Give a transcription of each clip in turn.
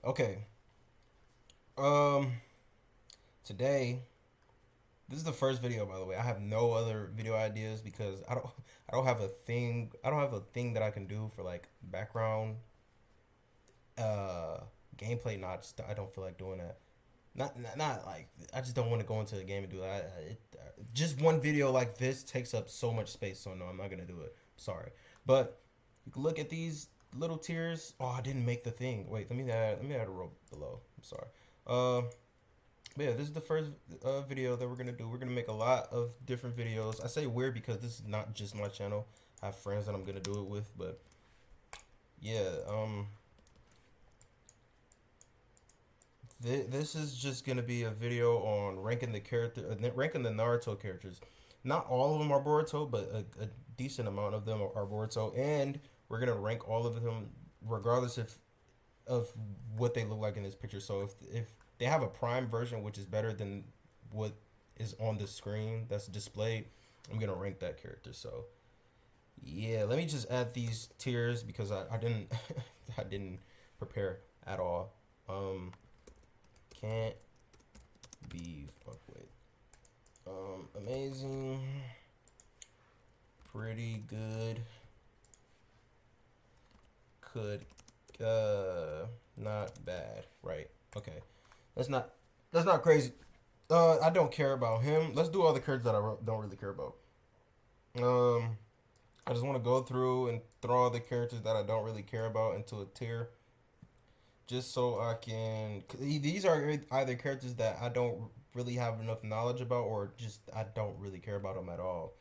Okay. Um, Today, this is the first video, by the way. I have no other video ideas because I don't have a thing. I don't have a thing that I can do for like background, uh, gameplay. Not, just, I don't feel like doing that. Not like I just don't want to go into a game and do that. Just one video like this takes up so much space. So no, I'm not gonna do it. Sorry, but look at these little tiers. Oh, I didn't make the thing. Wait, let me add a row below. I'm sorry. Uh, but yeah, this is the first video that we're gonna do. We're gonna make a lot of different videos. I say weird because this is not just my channel. I have friends that I'm gonna do it with, but yeah, this is just gonna be a video on ranking the Naruto characters. Not all of them are Boruto, but a decent amount of them are Boruto, and we're gonna rank all of them regardless of what they look like in this picture. So if they have a prime version, which is better than what is on the screen that's displayed, I'm gonna rank that character. So yeah, let me just add these tiers because I didn't I didn't prepare at all. Can't be fucked with. Amazing, pretty good, could, not bad. Right. Okay. That's not that's not crazy. I don't care about him. Let's do all the cards that I don't really care about. Um, I just want to go through and throw all the characters that I don't really care about into a tier, just so I can. These are either characters that I don't really have enough knowledge about, or just I don't really care about them at all.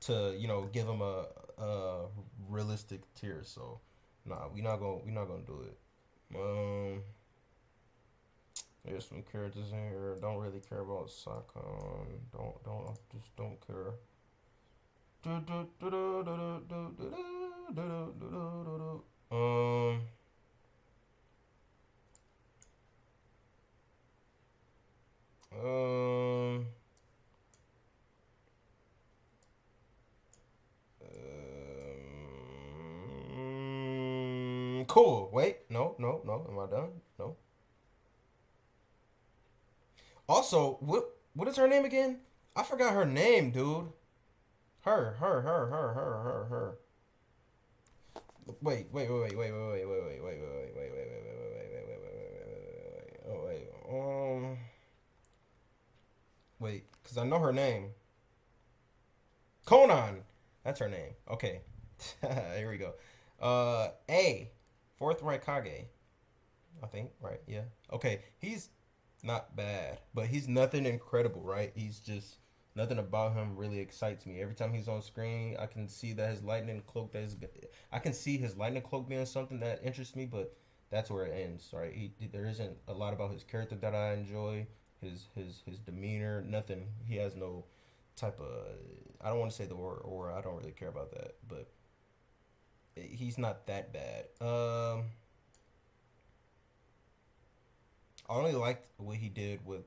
To give them a realistic tier. So, nah, we not gonna do it. There's some characters in here. Don't really care about Sakon. Don't just don't care. Um um cool. Wait, no. Am I done? No. Also, what is her name again? I forgot her name, dude. Her. Wait. Oh wait. Wait, because I know her name. Conan. That's her name. Okay. Here we go. A. Fourth Raikage. I think, right? Yeah. Okay. He's not bad, but he's nothing incredible, right? He's just nothing about him really excites me. Every time he's on screen, I can see that his lightning cloak I can see his lightning cloak being something that interests me, but that's where it ends, right? There isn't a lot about his character that I enjoy. His demeanor, nothing. He has no type of I don't want to say the word or I don't really care about that, but he's not that bad. I only liked what he did with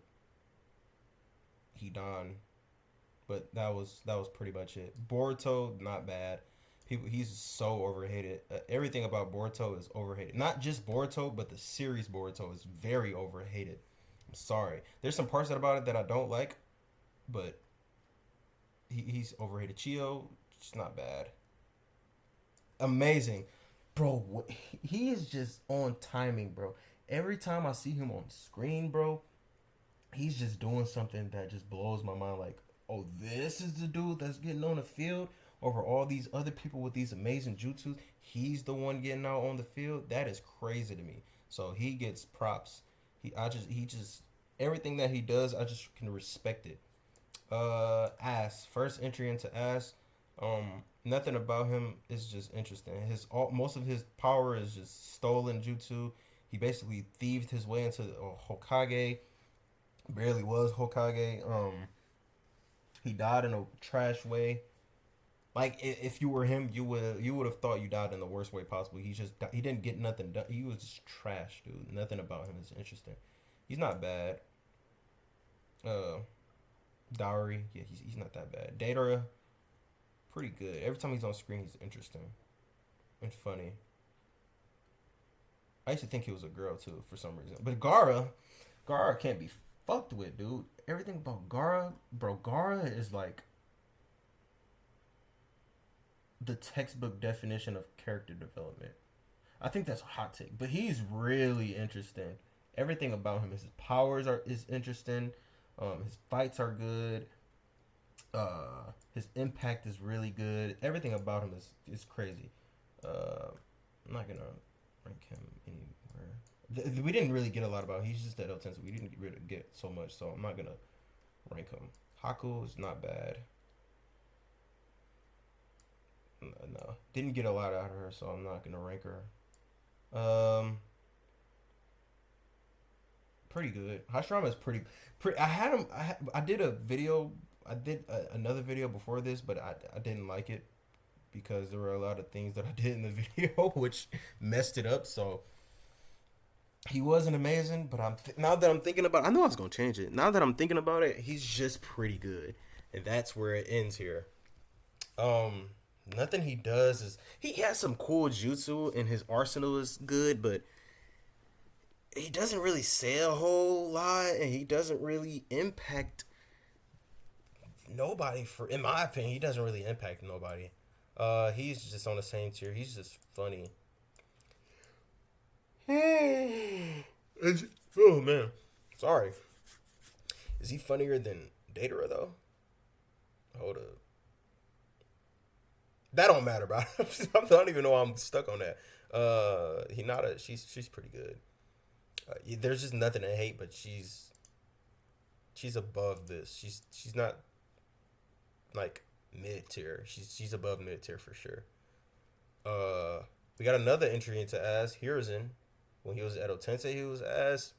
Hidan, but that was pretty much it. Boruto, not bad. He's so overhated. Everything about Boruto is overhated. Not just Boruto, but the series Boruto is very overhated. I'm sorry. There's some parts about it that I don't like, but he's overhated. Chio, just not bad. Amazing, bro. He is just on timing, bro. Every time I see him on screen, bro, he's just doing something that just blows my mind. Like, oh, this is the dude that's getting on the field over all these other people with these amazing jutsus. He's the one getting out on the field. That is crazy to me. So he gets props. He just everything that he does, I just can respect it. Ass first entry into Ass. Nothing about him is just interesting. Most of his power is just stolen jutsu. He basically thieved his way into Hokage. Barely was Hokage. He died in a trash way. Like if you were him, you would have thought you died in the worst way possible. He didn't get nothing done. He was just trash, dude. Nothing about him is interesting. He's not bad. Uh, Dowry, yeah, he's not that bad. Data, pretty good. Every time he's on screen, he's interesting and funny. I used to think he was a girl too for some reason. But Gara can't be fucked with, dude. Everything about Gara, bro. Gara is like the textbook definition of character development. I think that's a hot take, but he's really interesting. Everything about him, his powers are is interesting. His fights are good. His impact is really good. Everything about him is crazy. I'm not gonna rank him anywhere. We didn't really get a lot about him. He's just at L10, so we didn't really get so much. So I'm not gonna rank him. Haku is not bad. No, didn't get a lot out of her, so I'm not gonna rank her. Um, Pretty good. Hashirama is pretty. I had him. I did a video. I did another video before this, but I didn't like it because there were a lot of things that I did in the video which messed it up. So he wasn't amazing, but now that I'm thinking about, I know I was gonna change it. Now that I'm thinking about it, he's just pretty good, and that's where it ends here. Um, Nothing he does is he has some cool jutsu, and his arsenal is good, but he doesn't really say a whole lot, and he doesn't really impact nobody. For in my opinion, he doesn't really impact nobody. He's just on the same tier. He's just funny. Oh man, sorry. Is he funnier than Datara though? Hold up. That don't matter, bro. I don't even know why I'm stuck on that. Hinata, she's pretty good. There's just nothing to hate, but she's above this. She's not like mid tier. She's above mid tier for sure. We got another entry into ass. Hiruzen, when he was at Otensei, he was ass.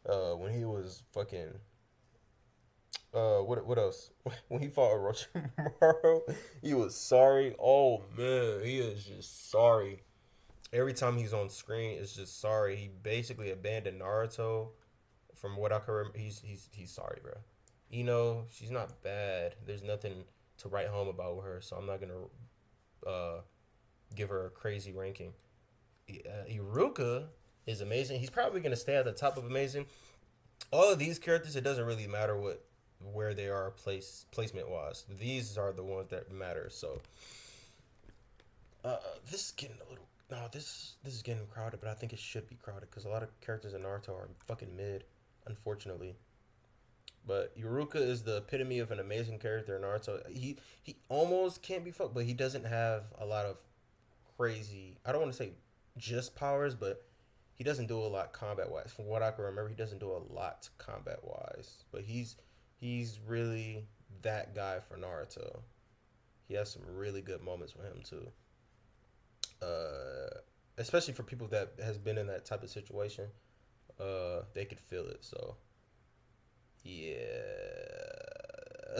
When he was fucking. What else? When he fought Orochimaru, he was sorry. Oh man, he is just sorry. Every time he's on screen, it's just sorry. He basically abandoned Naruto. From what I can remember, he's sorry, bro. She's not bad. There's nothing to write home about with her, so I'm not gonna give her a crazy ranking. Iruka is amazing. He's probably gonna stay at the top of amazing. All of these characters, it doesn't really matter where they are placement wise. These are the ones that matter. So this is getting a little. No, this is getting crowded, but I think it should be crowded because a lot of characters in Naruto are fucking mid, unfortunately. But Iruka is the epitome of an amazing character in Naruto. He almost can't be fucked, but he doesn't have a lot of crazy. I don't want to say just powers, but he doesn't do a lot combat wise. From what I can remember, he doesn't do a lot combat wise. But he's really that guy for Naruto. He has some really good moments with him too. Especially for people that has been in that type of situation, they could feel it. So, yeah.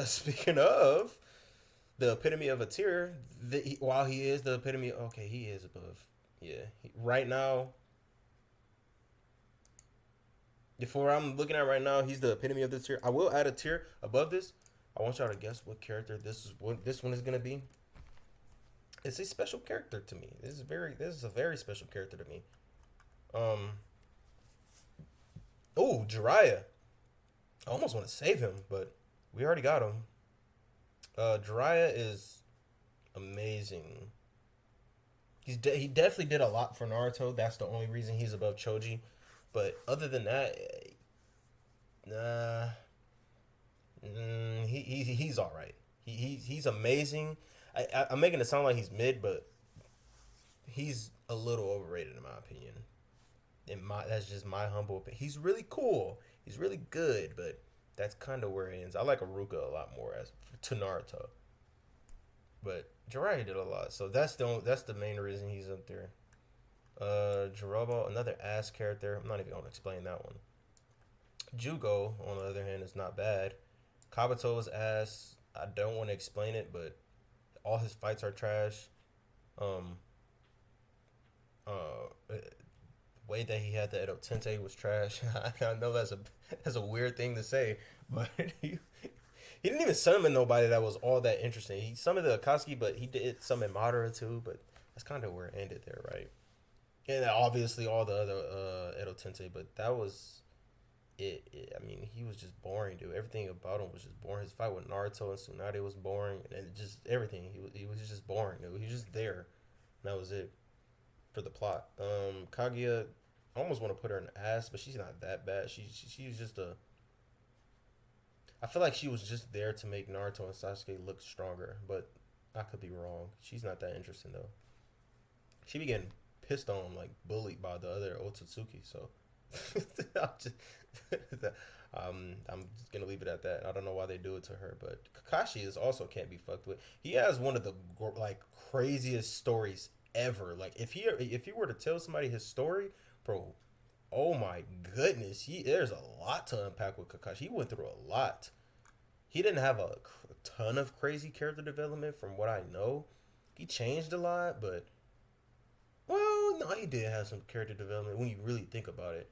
Speaking of the epitome of a tier, while he is the epitome, okay, he is above. Yeah, right now, if where I'm looking at right now, he's the epitome of this tier. I will add a tier above this. I want y'all to guess what character this one is gonna be. It's a special character to me. This is a very special character to me. Oh, Jiraiya. I almost want to save him, but we already got him. Jiraiya is amazing. He definitely did a lot for Naruto. That's the only reason he's above Choji. But other than that, nah. He's all right. He's amazing. I'm making it sound like he's mid, but he's a little overrated in my opinion. That's just my humble opinion. He's really cool. He's really good, but that's kind of where it ends. I like Aruka a lot more as to Naruto, but Jiraiya did a lot, so that's the main reason he's up there. Jirobo, another ass character. I'm not even gonna explain that one. Jugo, on the other hand, is not bad. Kabuto is ass. I don't want to explain it, but all his fights are trash. The way that he had the Edo Tensei was trash. I know that's a weird thing to say, but he didn't even summon nobody that was all that interesting. He summoned the Akatsuki, but he did summon Madara too, but that's kind of where it ended there, right? And obviously all the other Edo Tensei, but that was I mean, he was just boring, dude. Everything about him was just boring. His fight with Naruto and Tsunade was boring, and just everything. He was just boring. Dude. He was just there. And that was it for the plot. Kaguya, I almost want to put her in ass, but she's not that bad. She's just a. I feel like she was just there to make Naruto and Sasuke look stronger, but I could be wrong. She's not that interesting though. She be getting pissed on, like bullied by the other Otsutsuki. So I'm just, I'm just gonna leave it at that. I don't know why they do it to her, but Kakashi is also can't be fucked with. He has one of the like craziest stories ever. Like if he were to tell somebody his story, bro, oh my goodness, he there's a lot to unpack with Kakashi. He went through a lot. He didn't have a ton of crazy character development from what I know. He changed a lot, but well, no, he did have some character development when you really think about it.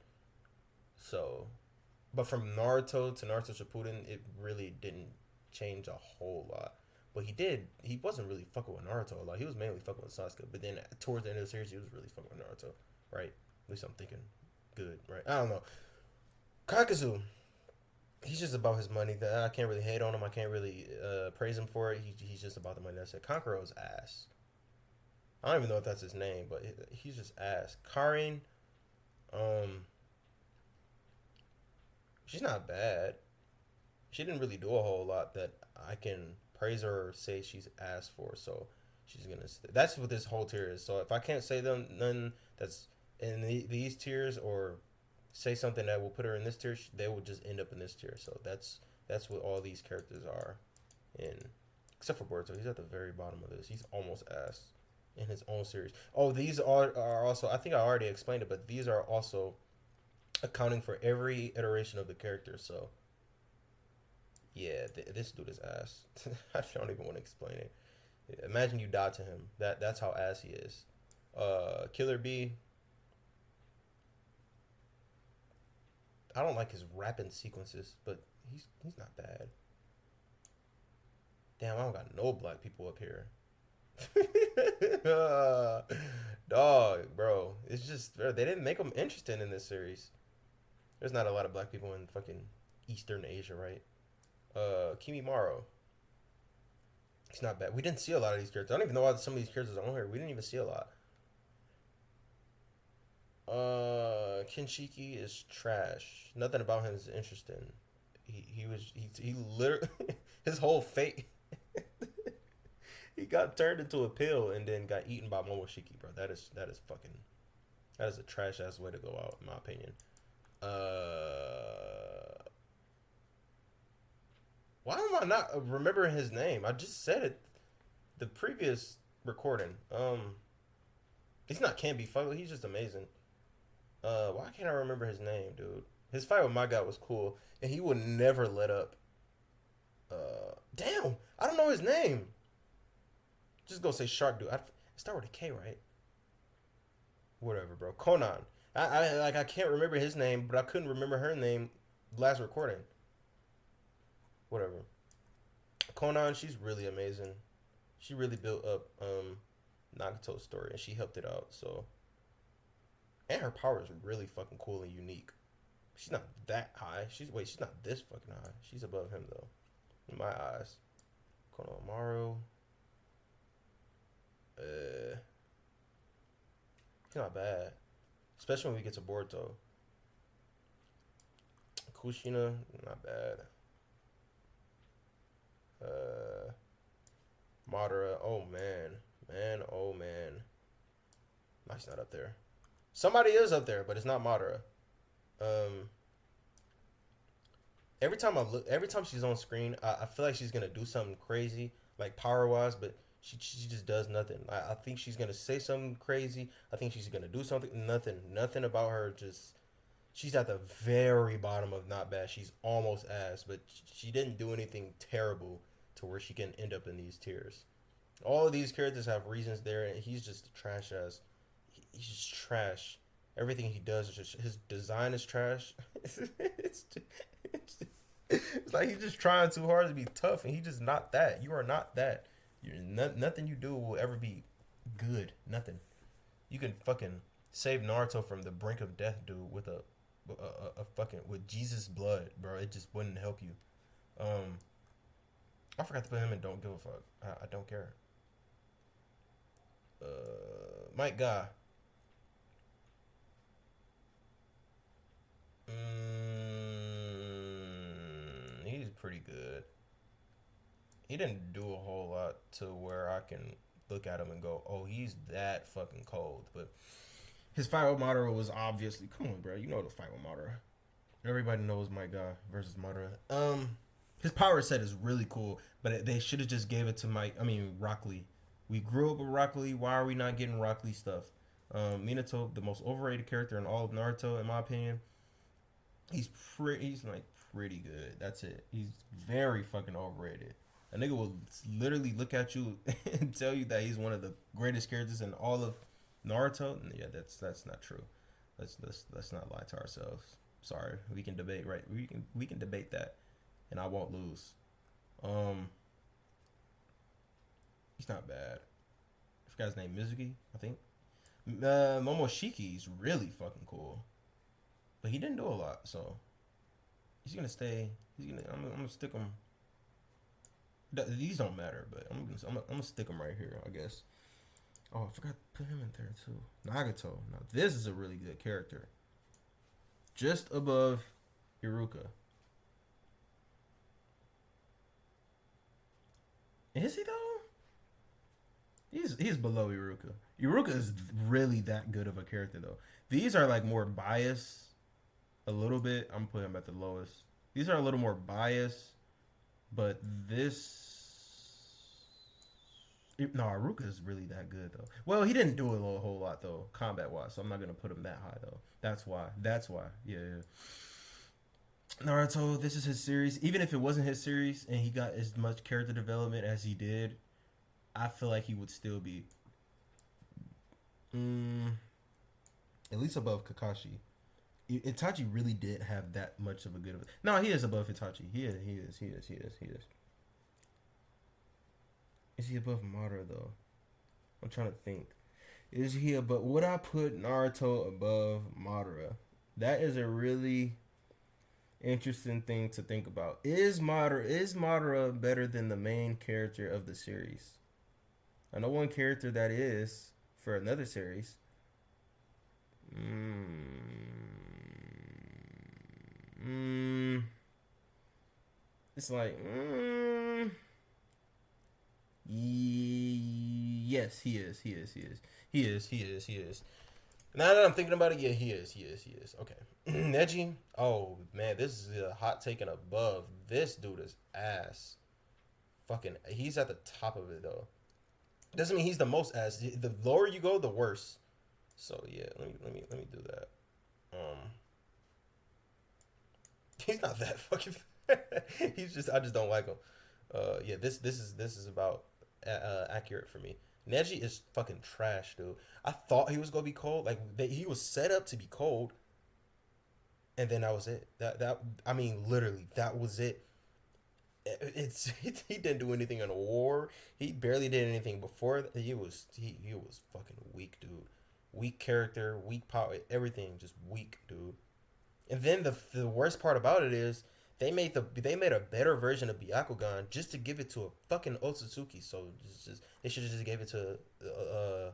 So, but from Naruto to Naruto Shippuden, it really didn't change a whole lot. But he did. He wasn't really fucking with Naruto a lot. He was mainly fucking with Sasuke. But then towards the end of the series, he was really fucking with Naruto, right? At least I'm thinking good, right? I don't know. Kakazu, he's just about his money. That I can't really hate on him. I can't really praise him for it. He's just about the money. That's it. Kankuro's ass. I don't even know if that's his name, but he's just ass. Karin, um, she's not bad. She didn't really do a whole lot that I can praise her or say she's asked for. So she's gonna. That's what this whole tier is. So if I can't say them none that's in these tiers or say something that will put her in this tier, they will just end up in this tier. So that's what all these characters are in, except for Boruto. He's at the very bottom of this. He's almost ass in his own series. Oh, these are also. I think I already explained it, but these are also accounting for every iteration of the character. So yeah, this dude is ass. I don't even want to explain it. Imagine you die to him. That's how ass he is. Killer B. I don't like his rapping sequences, but he's not bad. Damn, I don't got no black people up here. Dog, bro. It's just they didn't make them interesting in this series. There's not a lot of black people in fucking Eastern Asia, right? Kimi Maro. He's not bad. We didn't see a lot of these characters. I don't even know why some of these characters are on here. We didn't even see a lot. Kinshiki is trash. Nothing about him is interesting. He literally his whole fate. He got turned into a pill and then got eaten by Momoshiki, bro. That is fucking that is a trash ass way to go out, in my opinion. Why am I not remembering his name? I just said it the previous recording. He's not can't be fucked. He's just amazing. Why can't I remember his name, dude? His fight with my guy was cool, and he would never let up. Damn, I don't know his name. Just go say Shark Dude. Start with a K, right? Whatever, bro. Conan. I can't remember his name, but I couldn't remember her name last recording. Whatever. Conan, she's really amazing. She really built up Nagato's story and she helped it out. So and her power is really fucking cool and unique. She's not that high. She's not this fucking high. She's above him though, in my eyes. Konohamaru, uh, he's not bad, especially when we get to Boruto. Kushina, not bad. Uh, Madara, oh man, oh man. No, he's not up there. Somebody is up there, but it's not Madara. Um, every time she's on screen, I feel like she's gonna do something crazy, like power wise, but she just does nothing. I think she's gonna say something crazy. I think she's gonna do something. Nothing about her. Just she's at the very bottom of not bad. She's almost ass, but she didn't do anything terrible to where she can end up in these tiers. All of these characters have reasons there, and he's just trash ass. He's just trash. Everything he does is just his design is trash. It's like he's just trying too hard to be tough, and he's just not that. You are not that. You're nothing you do will ever be good. Nothing. You can fucking Saved Naruto from the brink of death, dude, with a fucking with Jesus blood, bro. It just wouldn't help you. Um, I forgot to put him in. Don't give a fuck. I don't care. Mike Guy. He's pretty good. He didn't do a whole lot to where I can look at him and go, "Oh, he's that fucking cold." But his fight with Madara was obviously, come on, bro. You know the fight with Madara. Everybody knows my guy versus Madara. His power set is really cool, but they should have just gave it to Rock Lee. We grew up with Rock Lee. Why are we not getting Rock Lee stuff? Minato, the most overrated character in all of Naruto, in my opinion. He's like pretty good. That's it. He's very fucking overrated. A nigga will literally look at you and tell you that he's one of the greatest characters in all of Naruto. Yeah, that's not true. Let's not lie to ourselves. Sorry, we can debate, right? We can debate that, and I won't lose. He's not bad. This guy's name Mizuki, I think. Momoshiki's really fucking cool, but he didn't do a lot, so he's gonna stay. I'm gonna stick him. These don't matter, but I'm gonna stick him right here, I guess. Oh, I forgot to put him in there too. Nagato. Now this is a really good character. Just above Iruka. Is he though? He's below Iruka. Iruka is really that good of a character though. These are like more biased. A little bit. I'm putting him at the lowest. These are a little more biased, but this. No, Iruka is really that good though. Well, he didn't do a whole lot though, combat wise. So I'm not gonna put him that high though. That's why. Yeah. Naruto, this is his series. Even if it wasn't his series and he got as much character development as he did, I feel like he would still be at least above Kakashi. Itachi really did have that much of a good. No, he is above Itachi. He is. Is he above Madara though? I'm trying to think. Is he above? Would I put Naruto above Madara? That is a really interesting thing to think about. Is Madara better than the main character of the series? I know one character that is for another series. It's like yes, he is. Now that I'm thinking about it, yeah, he is. Okay. Neji, oh man, this is a hot take and above. This dude is ass. Fucking, he's at the top of it though. Doesn't mean he's the most ass. The lower you go, the worse. So yeah, let me do that. He's not that fucking. I just don't like him. Yeah, this is about accurate for me. Neji is fucking trash, dude. I thought he was gonna be cold. Like he was set up to be cold, and then that was it. I mean, literally, that was it. He didn't do anything in a war. He barely did anything before. He was fucking weak, dude. Weak character, weak power, everything just weak, dude. And then the worst part about it is they made a better version of Byakugan just to give it to a fucking Otsutsuki. So they should have just gave it to the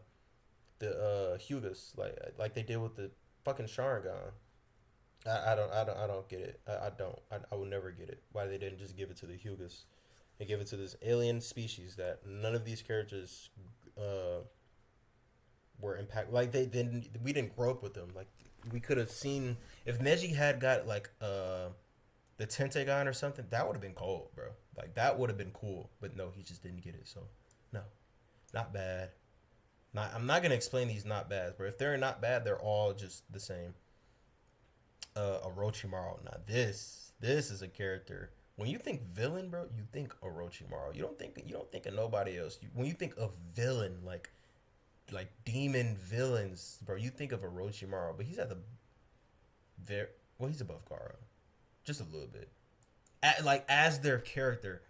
Hyugas like they did with the fucking Sharingan. I don't get it. I will never get it. Why they didn't just give it to the Hyugas and give it to this alien species that none of these characters were impacted. Like we didn't grow up with them. Like we could have seen if Neji had got like the Tentegon or something, that would have been cold, bro. Like that would have been cool. But no, he just didn't get it. So no, not bad. I'm not gonna explain these not bads, but if they're not bad, they're all just the same. Orochimaru. Now this is a character. When you think villain, bro, you think Orochimaru. You don't think of nobody else. When you think of villain, like demon villains, bro, you think of Orochimaru. But he's at the he's above Gaara, just a little bit. As their character,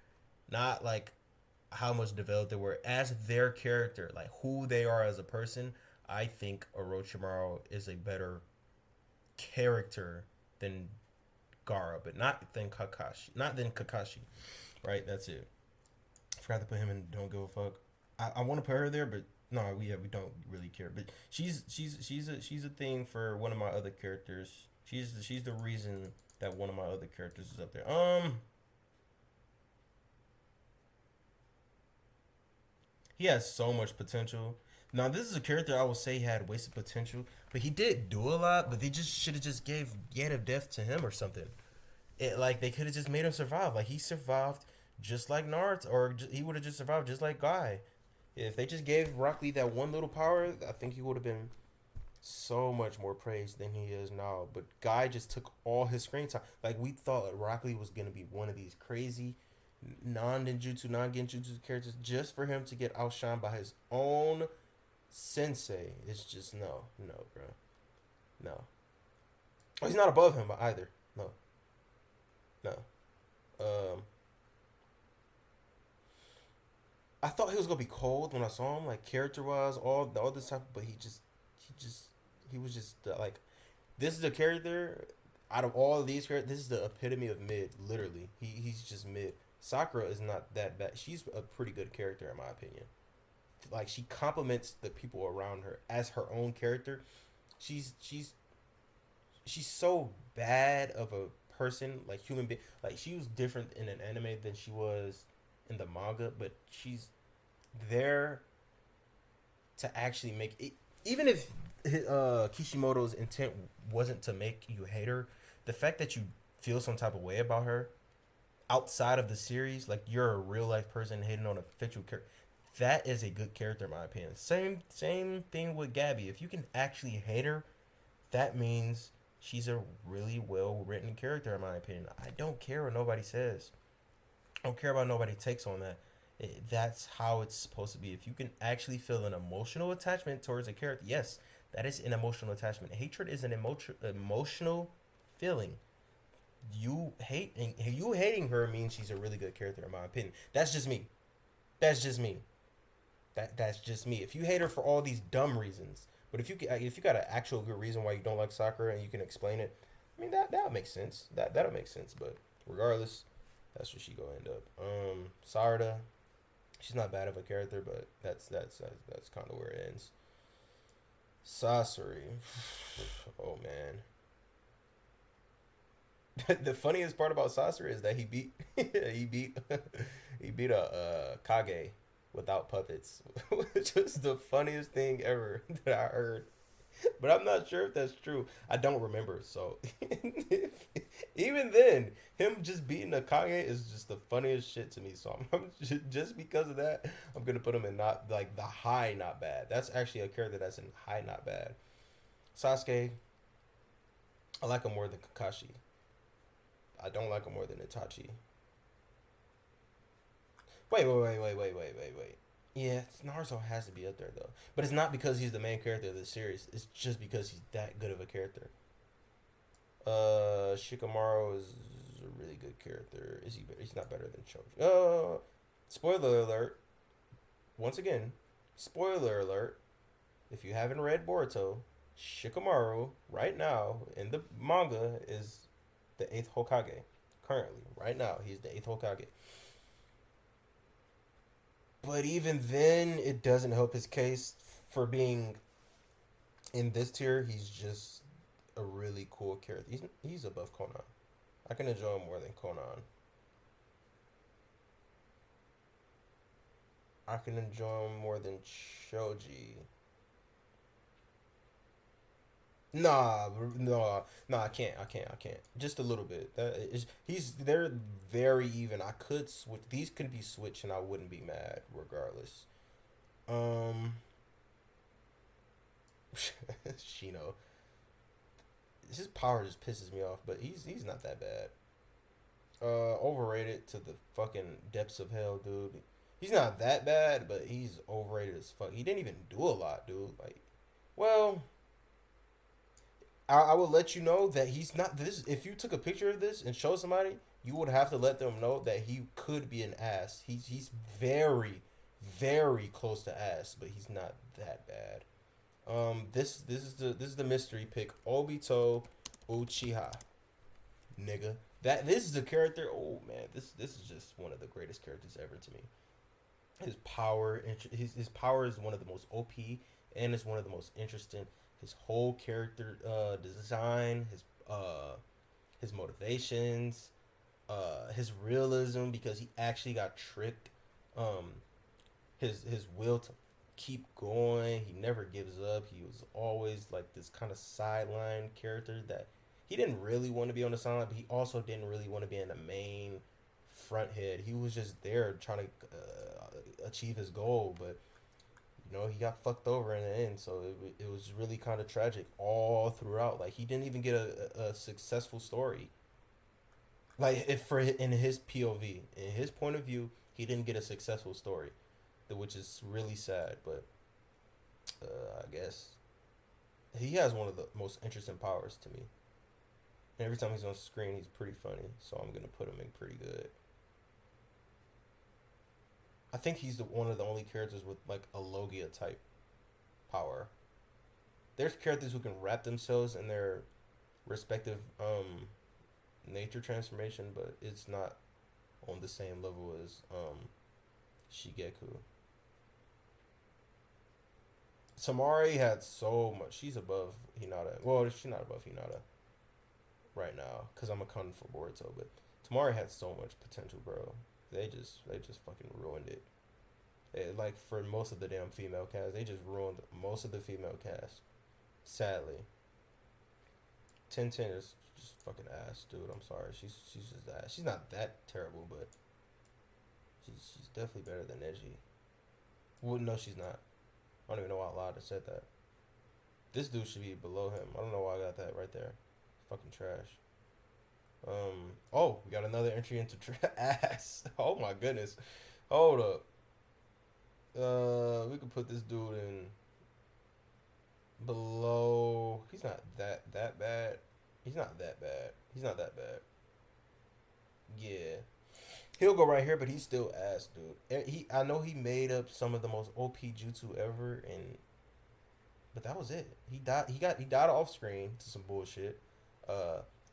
not like how much developed they were as their character, like who they are as a person. I think Orochimaru is a better character than Gaara, but not than Kakashi. Not than Kakashi. Right? That's it. I forgot to put him in Don't Give a Fuck. I want to put her there, but no, we don't really care. But she's a thing for one of my other characters. She's the reason that one of my other characters is up there. He has so much potential. Now this is a character I would say had wasted potential, but he did do a lot. But they just should have just gave Gate of Death to him or something. It like they could have just made him survive. Like he survived just like Naruto, or he would have just survived just like Guy. If they just gave Rock Lee that one little power, I think he would have been so much more praised than he is now. But Guy just took all his screen time. Like we thought Rock Lee was gonna be one of these crazy non-ninjutsu, non-genjutsu characters just for him to get outshined by his own sensei. It's just no, bro, no. Oh, he's not above him either. No, no. Um, I thought he was gonna be cold when I saw him, like character wise, all this stuff. But he was just like, this is a character. Out of all of these characters, this is the epitome of mid. Literally, he's just mid. Sakura is not that bad. She's a pretty good character in my opinion. Like she complements the people around her as her own character. She's she's she's so bad of a person, like human being. Like she was different in an anime than she was in the manga, but she's there to actually make it. Even if Kishimoto's intent wasn't to make you hate her, the fact that you feel some type of way about her outside of the series, like you're a real life person hating on a fictional character, that is a good character in my opinion. Same thing with Gabby. If you can actually hate her, that means she's a really well written character in my opinion. I don't care what nobody says. I don't care about nobody takes on that. That's how it's supposed to be. If you can actually feel an emotional attachment towards a character, yes, that is an emotional attachment. Hatred is an emotional feeling. You hating her means she's a really good character in my opinion. That's just me. That's just me. That's just me. If you hate her for all these dumb reasons, but if you got an actual good reason why you don't like Sakura and you can explain it, I mean that makes sense. That'll make sense. But regardless, that's where she go end up. Sarada, she's not bad of a character, but that's kind of where it ends. Sasori, oh man. The funniest part about Sasori is that he beat he beat a Kage without puppets, which was the funniest thing ever that I heard. But I'm not sure if that's true. I don't remember. So even then, him just beating a Kage is just the funniest shit to me. So just because of that, I'm gonna put him in not like the high, not bad. That's actually a character that's in high, not bad. Sasuke, I like him more than Kakashi. I don't like him more than Itachi. Wait. Yeah, Naruto has to be up there though, but it's not because he's the main character of the series. It's just because he's that good of a character. Shikamaru is a really good character. Is he? He's not better than Choji. Spoiler alert. Once again, spoiler alert. If you haven't read Boruto, Shikamaru right now in the manga is the 8th Hokage. Currently, right now, he's the 8th Hokage. But even then, it doesn't help his case for being in this tier. He's just a really cool character. He's above Conan. I can enjoy him more than Conan. I can enjoy him more than Choji. Nah. I can't. Just a little bit. They're very even. I could switch. These could be switched, and I wouldn't be mad regardless. Shino. His power just pisses me off, but he's not that bad. Overrated to the fucking depths of hell, dude. He's not that bad, but he's overrated as fuck. He didn't even do a lot, dude. Like, well. I will let you know that he's not this. If you took a picture of this and showed somebody, you would have to let them know that he could be an ass. He's very, very close to ass, but he's not that bad. This is the mystery pick. Obito Uchiha, nigga. This is a character. Oh man, this is just one of the greatest characters ever to me. His power is one of the most OP, and it's one of the most interesting. His whole character design, his motivations, his realism, because he actually got tricked. Um, his will to keep going. He never gives up. He was always like this kind of sideline character that he didn't really want to be on the sideline, but he also didn't really want to be in the main front head. He was just there trying to achieve his goal, but he got fucked over in the end. So it was really kind of tragic all throughout. Like he didn't even get a successful story. Like if for in his POV, in his point of view, he didn't get a successful story, which is really sad. But I guess he has one of the most interesting powers to me. And every time he's on screen, he's pretty funny. So I'm gonna put him in pretty good. I think he's one of the only characters with like a Logia type power. There's characters who can wrap themselves in their respective nature transformation, but it's not on the same level as Shigeku. Tamari had so much. She's above Hinata. Well, she's not above Hinata right now because I'm a con for Boruto, but Tamari had so much potential, bro. They just fucking ruined it. Like for most of the damn female cast, they just ruined most of the female cast. Sadly, 1010 is just fucking ass, dude. I'm sorry. She's just ass. She's not that terrible, but she's definitely better than Neji. Well, no, she's not. I don't even know why Lada said that. This dude should be below him. I don't know why I got that right there. Fucking trash. Oh, we got another entry into ass. Oh my goodness. Hold up. We could put this dude in below. He's not that bad. He's not that bad. He's not that bad. Yeah. He'll go right here, but he's still ass, dude. I know he made up some of the most OP jutsu ever, but that was it. He died off screen to some bullshit.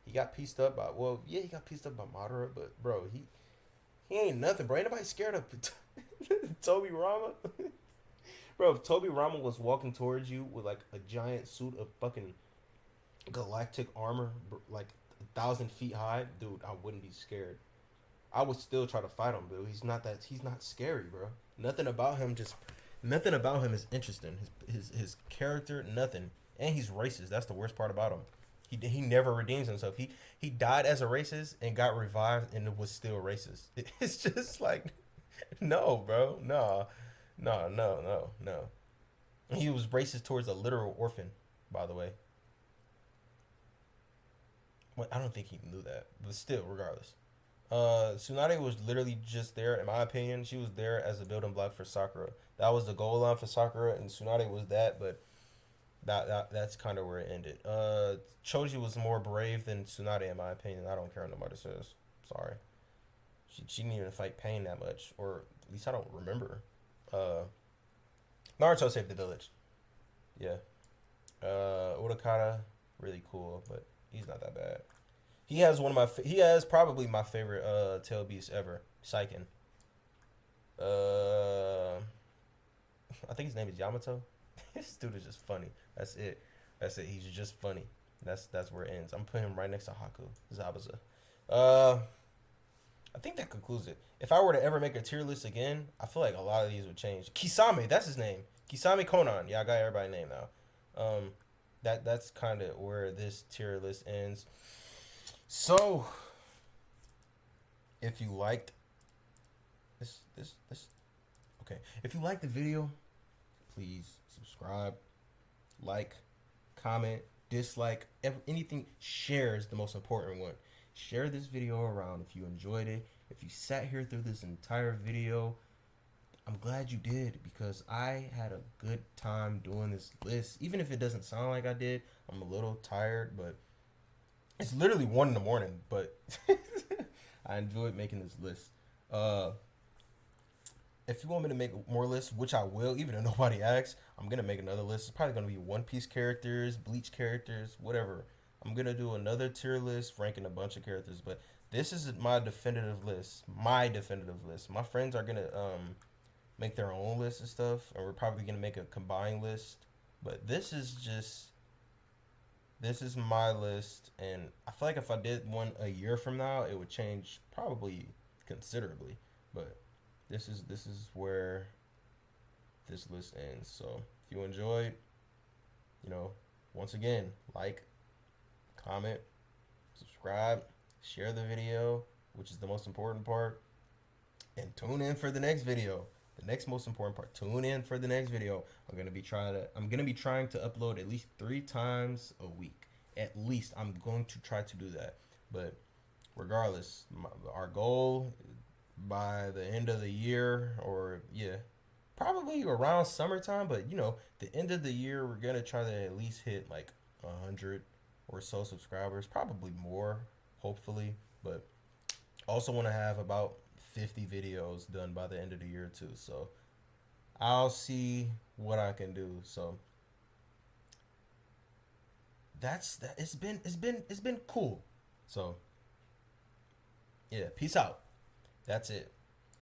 He got pieced up by he got pieced up by Madara, but bro, he ain't nothing, bro. Ain't nobody scared of Toby Rama. Bro, if Toby Rama was walking towards you with like a giant suit of fucking galactic armor, like 1,000 feet high, dude, I wouldn't be scared. I would still try to fight him, dude. He's not scary, bro. Nothing about him is interesting. His character, nothing. And he's racist. That's the worst part about him. He never redeems himself. He died as a racist and got revived and it was still racist. It's just like, no, bro. No. He was racist towards a literal orphan, by the way. Well, I don't think he knew that, but still, regardless. Tsunade was literally just there, in my opinion. She was there as a building block for Sakura. That was the goal line for Sakura, and Tsunade was that, but that's kind of where it ended. Choji was more brave than Tsunade, in my opinion. I don't care what nobody says. Sorry. She didn't even fight Pain that much, or at least I don't remember. Naruto saved the village. Yeah. Utakata, really cool, but he's not that bad. He has probably my favorite tail beast ever, Saiken. I think his name is Yamato. This dude is just funny. That's it. He's just funny. That's where it ends. I'm putting him right next to Haku, Zabuza. I think that concludes it. If I were to ever make a tier list again, I feel like a lot of these would change. Kisame, that's his name. Kisame Konan. Yeah, I got everybody's name now. That's kind of where this tier list ends. So, if you liked this, okay. If you liked the video, please subscribe, like, comment, dislike, anything. Share is the most important one. Share this video around if you enjoyed it. If you sat here through this entire video, I'm glad you did, because I had a good time doing this list. Even if it doesn't sound like I did, I'm a little tired, but it's literally 1 a.m, but I enjoyed making this list. If you want me to make more lists, which I will, even if nobody asks, I'm I'm gonna make another list. It's probably gonna be One Piece characters, Bleach characters, whatever. I'm gonna do another tier list ranking a bunch of characters, but this is my definitive list. My definitive list. My friends are gonna make their own list and stuff, and we're probably gonna make a combined list. But this is my list, and I feel like if I did one a year from now, it would change probably considerably. But this is where this list ends. So if you enjoyed, you know, once again, like, comment, subscribe, share the video, which is the most important part, and tune in for the next video. The next most important part. Tune in for the next video. I'm gonna be trying to upload at least 3 times a week. At least I'm going to try to do that. But regardless, our goal by the end of the year, or yeah, probably around summertime. But the end of the year, we're gonna try to at least hit like 100 or so subscribers, probably more, hopefully. But also want to have about 50 videos done by the end of the year too. So I'll see what I can do. So that's that. It's been cool. So yeah, peace out. That's it.